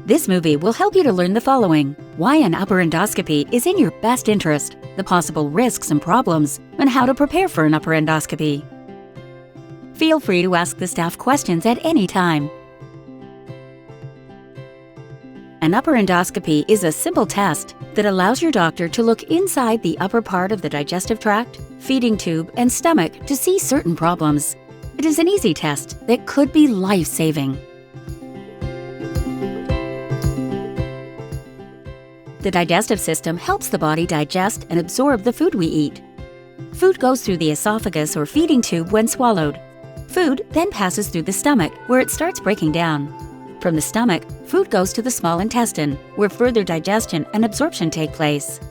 This movie will help you to learn the following: why an upper endoscopy is in your best interest, the possible risks and problems, and how to prepare for an upper endoscopy. Feel free to ask the staff questions at any time. An upper endoscopy is a simple test that allows your doctor to look inside the upper part of the digestive tract, feeding tube, and stomach to see certain problems. It is an easy test that could be life-saving. The digestive system helps the body digest and absorb the food we eat. Food goes through the esophagus or feeding tube when swallowed. Food then passes through the stomach, where it starts breaking down. From the stomach, food goes to the small intestine, where further digestion and absorption take place.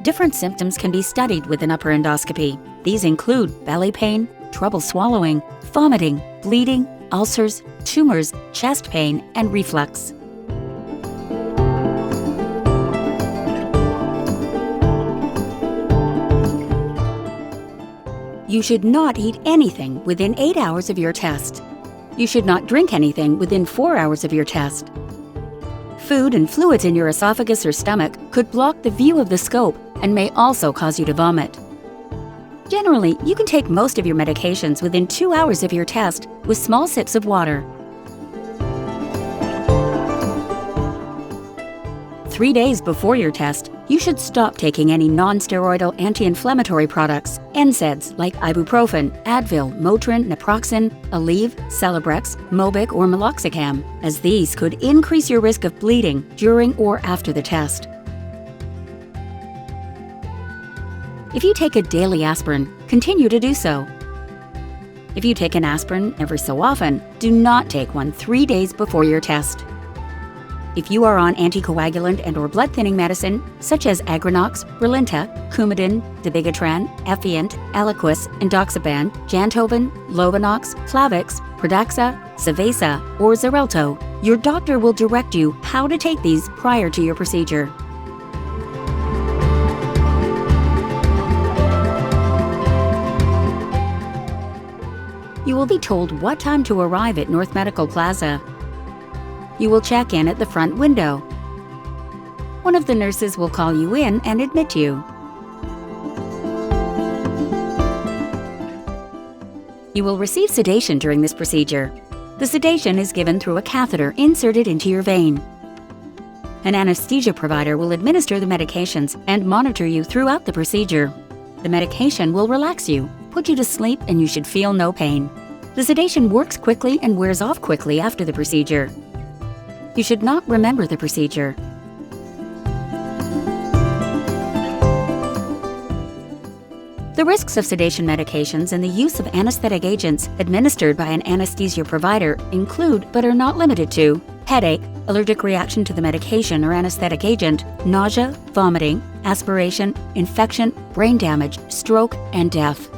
Different symptoms can be studied with an upper endoscopy. These include belly pain, trouble swallowing, vomiting, bleeding, ulcers, tumors, chest pain, and reflux. You should not eat anything within 8 hours of your test. You should not drink anything within 4 hours of your test. Food and fluids in your esophagus or stomach could block the view of the scope and may also cause you to vomit. Generally, you can take most of your medications within 2 hours of your test with small sips of water. 3 days before your test, you should stop taking any non-steroidal anti-inflammatory products, NSAIDs like ibuprofen, Advil, Motrin, naproxen, Aleve, Celebrex, Mobic, or meloxicam, as these could increase your risk of bleeding during or after the test. If you take a daily aspirin, continue to do so. If you take an aspirin every so often, do not take one 3 days before your test. If you are on anticoagulant and/or blood-thinning medicine, such as Agrinox, Brilinta, Coumadin, Dabigatran, Effient, Eliquis, Endoxaban, Jantoven, Lovenox, Plavix, Pradaxa, Savesa, or Xarelto, your doctor will direct you how to take these prior to your procedure. You will be told what time to arrive at North Medical Plaza. You will check in at the front window. One of the nurses will call you in and admit you. You will receive sedation during this procedure. The sedation is given through a catheter inserted into your vein. An anesthesia provider will administer the medications and monitor you throughout the procedure. The medication will relax you, put you to sleep, and you should feel no pain. The sedation works quickly and wears off quickly after the procedure. You should not remember the procedure. The risks of sedation medications and the use of anesthetic agents administered by an anesthesia provider include, but are not limited to, headache, allergic reaction to the medication or anesthetic agent, nausea, vomiting, aspiration, infection, brain damage, stroke, and death.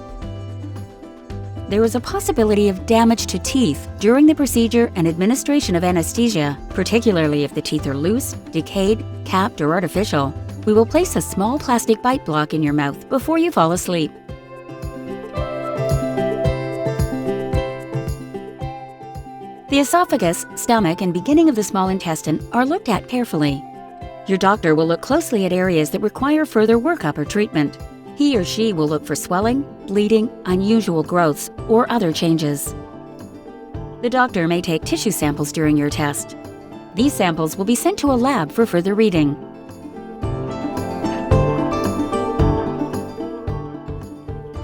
There is a possibility of damage to teeth during the procedure and administration of anesthesia, particularly if the teeth are loose, decayed, capped, or artificial. We will place a small plastic bite block in your mouth before you fall asleep. The esophagus, stomach, and beginning of the small intestine are looked at carefully. Your doctor will look closely at areas that require further workup or treatment. He or she will look for swelling, bleeding, unusual growths, or other changes. The doctor may take tissue samples during your test. These samples will be sent to a lab for further reading.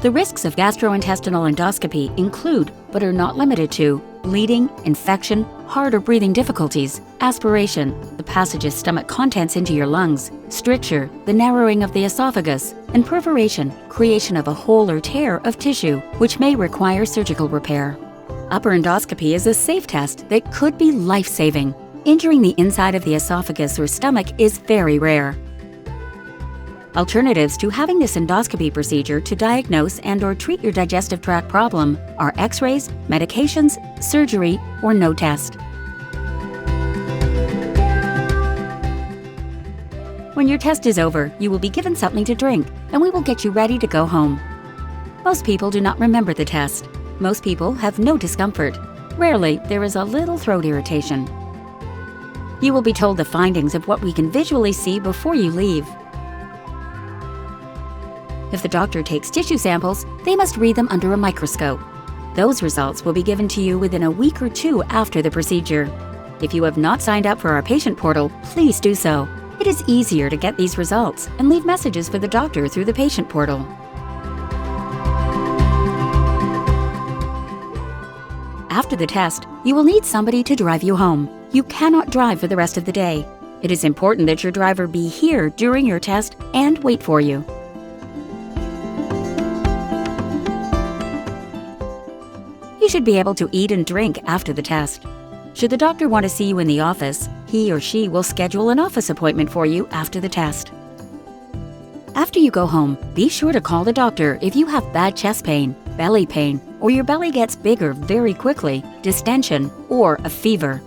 The risks of gastrointestinal endoscopy include, but are not limited to, bleeding, infection, heart or breathing difficulties, aspiration, the passage of stomach contents into your lungs, stricture, the narrowing of the esophagus, and perforation, creation of a hole or tear of tissue, which may require surgical repair. Upper endoscopy is a safe test that could be life-saving. Injuring the inside of the esophagus or stomach is very rare. Alternatives to having this endoscopy procedure to diagnose and/or treat your digestive tract problem are X-rays, medications, surgery, or no test. When your test is over, you will be given something to drink, and we will get you ready to go home. Most people do not remember the test. Most people have no discomfort. Rarely, there is a little throat irritation. You will be told the findings of what we can visually see before you leave. If the doctor takes tissue samples, they must read them under a microscope. Those results will be given to you within a week or two after the procedure. If you have not signed up for our patient portal, please do so. It is easier to get these results and leave messages for the doctor through the patient portal. After the test, you will need somebody to drive you home. You cannot drive for the rest of the day. It is important that your driver be here during your test and wait for you. You should be able to eat and drink after the test. Should the doctor want to see you in the office, he or she will schedule an office appointment for you after the test. After you go home, be sure to call the doctor if you have bad chest pain, belly pain, or your belly gets bigger very quickly, distension, or a fever.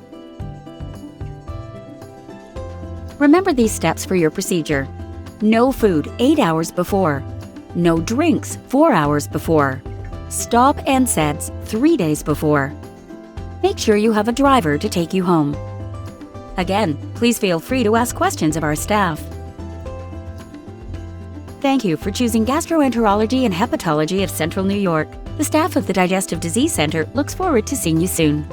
Remember these steps for your procedure. No food 8 hours before. No drinks 4 hours before. Stop NSAIDs 3 days before. Make sure you have a driver to take you home. Again, please feel free to ask questions of our staff. Thank you for choosing Gastroenterology and Hepatology of Central New York. The staff of the Digestive Disease Center looks forward to seeing you soon.